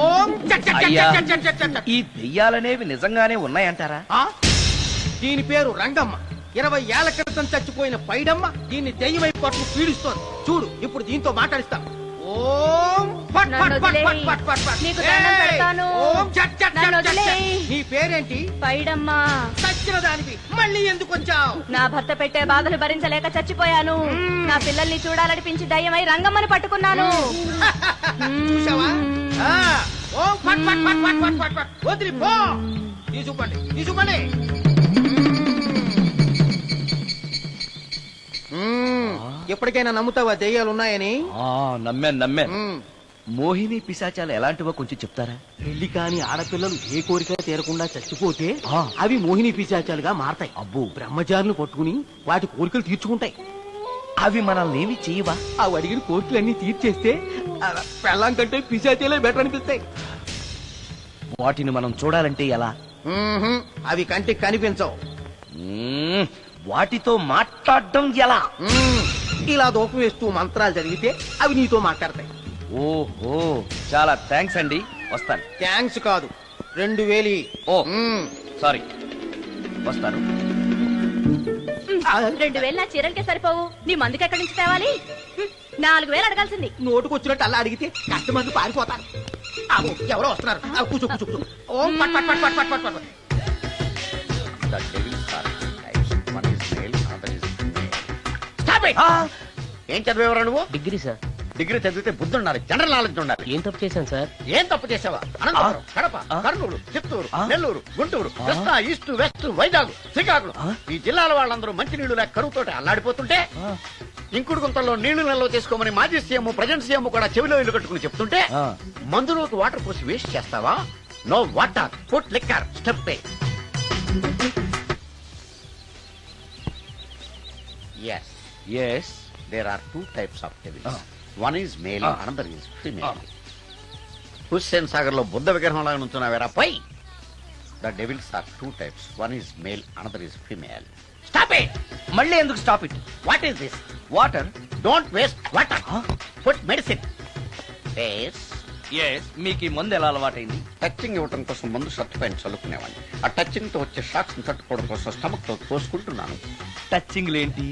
ఓం అయ్యా, ఈ దెయ్యాలనేవి నిజంగానే ఉన్నాయంటారా? దీని పేరు రంగమ్మ. 20 ఏళ్ల క్రితం చచ్చిపోయిన పైడమ్మ దీన్ని దెయ్యమై పట్టు పీడిస్తోంది. చూడు ఇప్పుడు దీంతో మాట్లాడిస్తాం. ఓం ఫట్ ఫట్ ఫట్ ఫట్ ఫట్ ఫట్ ఫట్. నీకు దండం పెడతాను. ఓం చట్ చట్ నన్ను చట్ చట్. వదిలేయ్. నీ పేరేంటి? పైడమ్మా. చచ్చిన దానివి మళ్ళీ ఎందుకు వచ్చావు? నా భర్త పెట్టే బాధలు భరించలేక చచ్చిపోయాను. నా పిల్లల్ని చూడాలనిపించి దయ్యమై రంగమ్మని పట్టుకున్నాను. చూసావా? ఓం ఫట్ ఫట్ ఫట్ ఫట్ ఫట్ ఫట్ ఫట్. వదిలి పో. తీసుకుపండి తీసుకుపండి. ఎప్పటికైనా నమ్ముతావా దెయ్యాలు ఉన్నాయని? నమ్మాను. మోహిని పిశాచాలు ఎలాంటివో కొంచెం చెప్తారా? పెళ్లి కాని ఆడపిల్లలు ఏ కోరిక తీరకుండా చచ్చిపోతే అవి మోహిని పిశాచాలుగా మారతాయి. అబ్బో, బ్రహ్మచారులు పట్టుకుని వాటి కోరికలు తీర్చుకుంటాయి. అవి మనల్ని ఏమి చేయవా? అవి అడిగిన కోరికలన్నీ తీర్చేస్తే పెళ్ళం కంటే పిశాచాలే బెటర్ అనిపిస్తాయి. వాటిని మనం చూడాలంటే ఎలా? అవి కంటికి కనిపించవు. వాటితో మాట్లాడడం ఎలా? ఇలా దూపం వేస్తూ మంత్రాలు చదివితే అవి నీతో మాట్లాడతాయి. ఓహో, చాలా థ్యాంక్స్ అండి. వస్తాను. థ్యాంక్స్ కాదు, 2000. ఓ సారీ, వస్తాను. 2000 నా చీరలకే సరిపోవు. నీ మందుకి ఎక్కడి నుంచి తేవాలి? 4000 అడగాల్సింది. నోటుకొచ్చినట్టు అలా అడిగితే కస్టమర్లు పారిపోతారు. ఎవరో వస్తున్నారు. కూర్చో కూర్చో కూర్చో. ఓం పట్ పట్ పట్ పట్ పట్ పట్ పట్. ఏం చదివేవరా నువ్వు? Degree sir. డిగ్రీ చదివితే బుద్ధి ఉండాలి, జనరల్ నాలెడ్జ్ ఉండాలి. ఏం తప్పు చేశాను సార్? ఏం తప్పు చేసావా? అనంతపురం, కడప, కర్నూలు, చిత్తూరు, నెల్లూరు, గుంటూరు, కృష్ణా, ఈస్ట్, వెస్ట్, వైజాగ్, శ్రీకాకుళం ఈ జిల్లాల వాళ్ళందరూ మంచి నీళ్లు లేక కరువుతోటి అల్లాడిపోతుంటే ఇంకుడు గుంతల్లో నీళ్లు నిల్వ చేసుకోమని మాజీ సీఎం, ప్రజెంట్ సీఎం కూడా చెవిలో ఇల్లు కట్టుకుని చెప్తుంటే మందులోకి వాటర్ పోసి వేస్ట్ చేస్తావా? No water, put liquor, step A. Yes. There are 2 types of devils. One is male, another is female. Hussain Sagar లో బుద్ధ విగ్రహం లాగా నుంచున్నావేరా పై. The devils are 2 types. One is male, another is female. Stop it! మళ్ళీ ఎందుకు stop it? What is this? Water. Don't waste water. Put medicine. Yes. మీకు ఈ మందు ఎలా అలవాటైంది? టచింగ్ ఇవ్వడం కోసం ముందు షర్ట్ పైన చల్లుకునేవాడిని. ఆ టచింగ్ తో వచ్చే షాక్స్ ని తట్టుకోవడం కోసం స్టమక్ తో పోసుకుంటున్నాను. టచింగ్ లేంటి?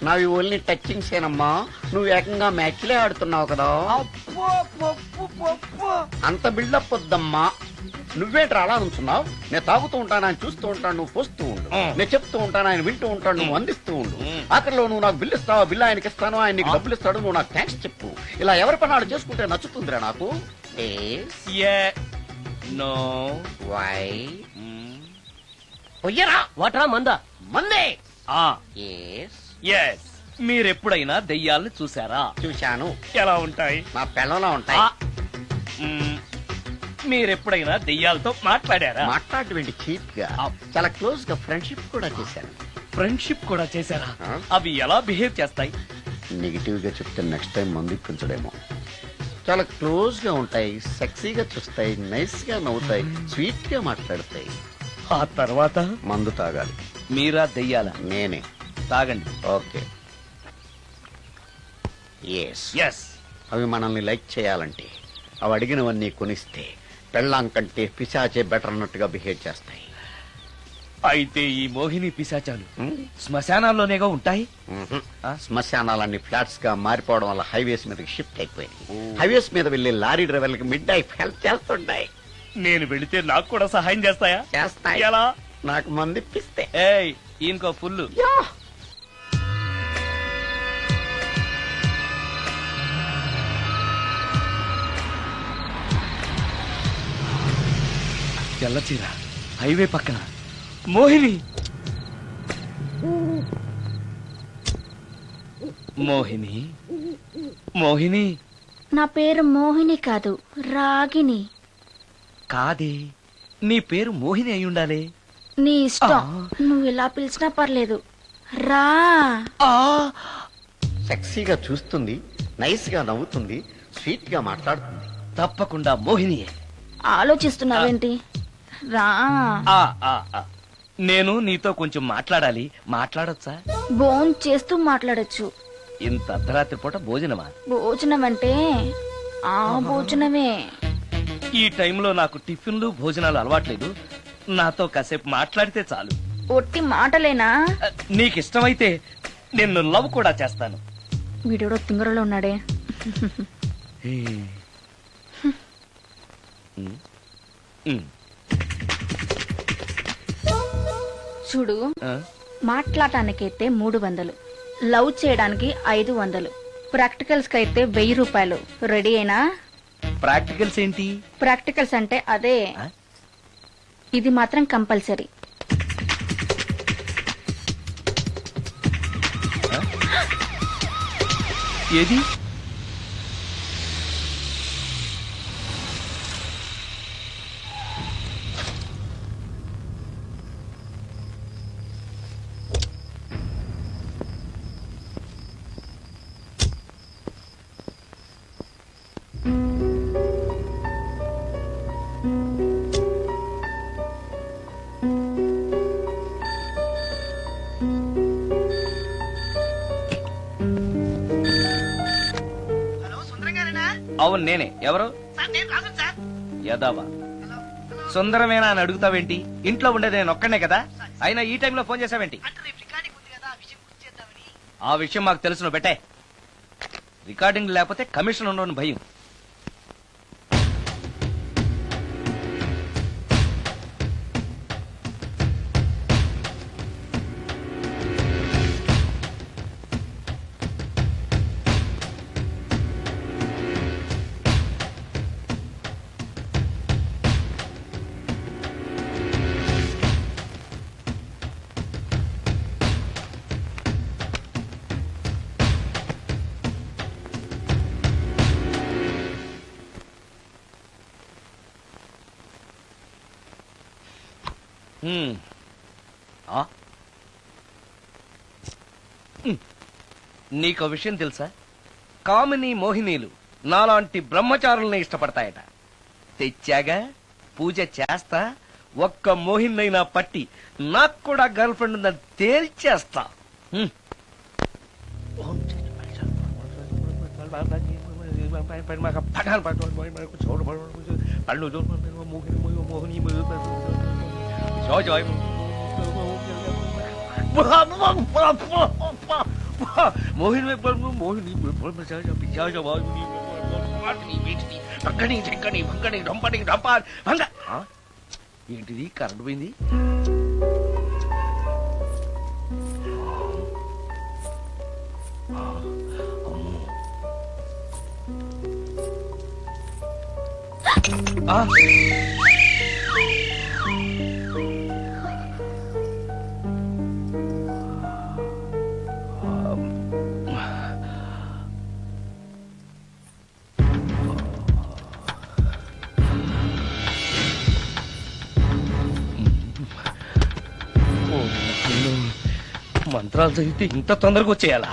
నావి ఓన్లీ టచింగ్స్ ఏనమ్మా. నువ్వు ఏకంగా మ్యాచ్లే ఆడుతున్నావు కదా. అంత బిల్డప్ వద్దమ్మా. నువ్వేంట్రా అలా నుంచున్నావు? నేను తాగుతూ ఉంటాను, ఆయన చూస్తూ ఉంటాను, నువ్వు పోస్తూ ఉండు. నేను చెప్తూ ఉంటాను, ఆయన వింటూ ఉంటాడు, నువ్వు అందిస్తూ ఉండు. ఆఖరిలో నువ్వు నాకు బిల్లు ఇస్తావా, బిల్లు ఆయనకి ఇస్తాను, ఆయన నీకు డబ్బులు ఇస్తాడు, నువ్వు నాకు థ్యాంక్స్ చెప్పు. ఇలా ఎవరి పనాడు చేసుకుంటే నచ్చుతుందిరా నాకు. నో. వై? పొయ్యరా. వాటరా మందా? మందే. మీరెప్పుడైనా దెయ్యాలను చూసారా? చూశాను. ఎలా ఉంటాయి? నా పెళ్ళంలా ఉంటాయి. మీరెప్పుడైనా దెయ్యాలతో మాట్లాడారా? మాట్లాడేంటి చీప్ గా, చాలా క్లోజ్ గా ఫ్రెండ్షిప్ కూడా చేశాను. ఫ్రెండ్షిప్ కూడా చేశారా? అవి ఎలా బిహేవ్ చేస్తాయి? నెగిటివ్ గా చెప్తే నెక్స్ట్ టైం మందు ఇప్పించడేమో. చాలా క్లోజ్ గా ఉంటాయి, సెక్సీగా చూస్తాయి, నైస్ గా నవ్వుతాయి, స్వీట్ గా మాట్లాడతాయి. ఆ తర్వాత మందు తాగాలి. మీరా దెయ్యాలా? నేనే. తాగండి. ఓకే. ఎస్. అవి మనల్ని లైక్ చేయాలంటే అవి అడిగినవన్నీ కొనిస్తే పెళ్ళాం కంటే పిశాచే బెటర్ అన్నట్టుగా బిహేవ్ చేస్తాయి. అయితే ఈ మోహిని పిశాచాలు శ్మశానాల్లోనేగా ఉంటాయి? శ్మశానాలన్నీ ఫ్లాట్స్ గా మారిపోవడం వల్ల హైవేస్ మీదకి షిఫ్ట్ అయిపోయింది. హైవేస్ మీద వెళ్లే లారీ డ్రైవర్లకి మిడ్ నైట్ హెల్ప్ చేస్తుంటాయి. నేను వెళితే నాకు కూడా సహాయం చేస్తాయా? చేస్తాయి. ఎలా? నాకు మంది ఇప్పిస్తే. ఈయనకో ఫుల్. తెల్లచీర, హైవే పక్కన మోహిని. మోహిని, మోహిని. నా పేరు మోహిని కాదు, రాగిని. కాదే, నీ పేరు మోహిని అయి ఉండాలి. నీ ఇష్టం, నువ్వు ఇలా పిలిచినా పర్లేదు. రా. సెక్సీగా చూస్తుంది, నైస్ గా నవ్వుతుంది, స్వీట్ గా మాట్లాడుతుంది. తప్పకుండా మోహినియే. ఆలోచిస్తున్నావేంటి? రా. నేను నీతో కొంచెం మాట్లాడాలి. మాట్లాడొచ్చా? భోజనం చేస్తూ మాట్లాడొచ్చు. ఇంత అర్ధరాత్రి పూట భోజనమా? భోజనం అంటే ఆ భోజనమే. ఈ టైంలో నాకు టిఫిన్లు భోజనాలు అలవాట్లేదు. నాతో కాసేపు మాట్లాడితే చాలు. ఒట్టి మాటలేనా? నీకు ఇష్టమైతే నిన్ను లవ్ కూడా చేస్తాను. వీడెవడో తింగరలో ఉన్నాడే. చూడు, మాట్లాడటానికైతే 300, లవ్ చేయడానికి 500, ప్రాక్టికల్స్ కి అయితే 1000 రూపాయలు. రెడీ అయినా? ప్రాక్టికల్స్ ఏంటి? ప్రాక్టికల్స్ అంటే అదే. ఇది మాత్రం కంపల్సరీ. ఏది? అవును నేనే. ఎవరు? యదావా సుందరమేనా అని అడుగుతావేంటి? ఇంట్లో ఉండేది నేను ఒక్కనే కదా. అయినా ఈ టైంలో ఫోన్ చేసావేంటి? ఆ విషయం మాకు తెలుసు, నువ్వు పెట్టే. రికార్డింగ్ లేకపోతే కమిషన్ ఉండవని భయం. నీకో విషయం తెలుసా? కామిని మోహినీలు నాలాంటి బ్రహ్మచారుల్ని ఇష్టపడతాయట. తెచ్చాగా, పూజ చేస్తా, ఒక్క మోహినైనా పట్టి నాకు కూడా గర్ల్ ఫ్రెండ్ ఉందని తేల్చేస్తా. ఏంటిది? కరెంట్ పోయింది. మంత్రాలు చదివితే ఇంత తొందరగా వచ్చేయాలా?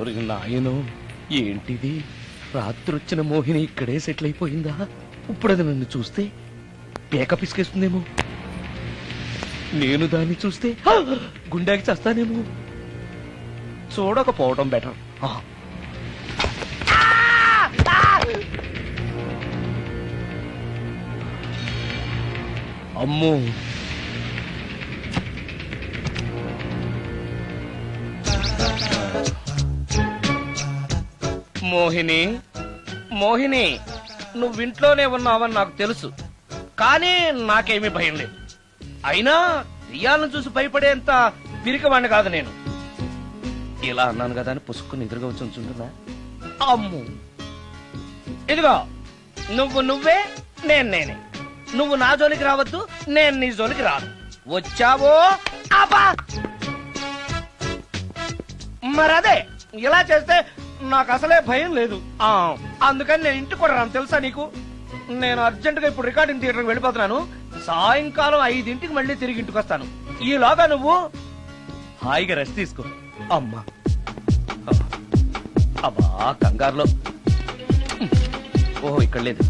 ఓరి నాయనో, ఏంటిది? రాత్రొచ్చిన మోహిని ఇక్కడే సెటిల్ అయిపోయిందా? ఇప్పుడు అది నన్ను చూస్తే పేక పిసికేస్తుందేమో. నేను దాన్ని చూస్తే గుండెకి చస్తానేమో. చూడకపోవడం బెటర్. అమ్మో, మోహిని, మోహిని, నువ్వింట్లోనే ఉన్నావని నాకు తెలుసు, కానీ నాకేమీ భయం లేదు. అయినా రియాలను చూసి భయపడేంత పిరికవాణ్ణి కాదు నేను. ఇలా అన్నాను కదా అని పుసుక్కుని ఎదురుగా వచ్చి ఉంచుంటున్నా. అమ్ము, ఇదిగో నువ్వు నువ్వే, నేను నేనే. నువ్వు నా జోలికి రావద్దు, నేను నీ జోలికి రాను. వచ్చావో అబ్బా, మరదే ఇలా చేస్తే నాకు అసలే భయం లేదు. అందుకని నేను ఇంటికి కూడా రాను, తెలుసా నీకు? నేను అర్జెంట్ గా ఇప్పుడు రికార్డింగ్ థియేటర్కి వెళ్ళిపోతున్నాను. సాయంకాలం 5 మళ్ళీ తిరిగి ఇంటికి వస్తాను. ఈలోగా నువ్వు హాయిగా రెస్ట్ తీసుకో. అమ్మా, అబ్బా కంగారులో. ఓహో, ఇక్కడ లేదు.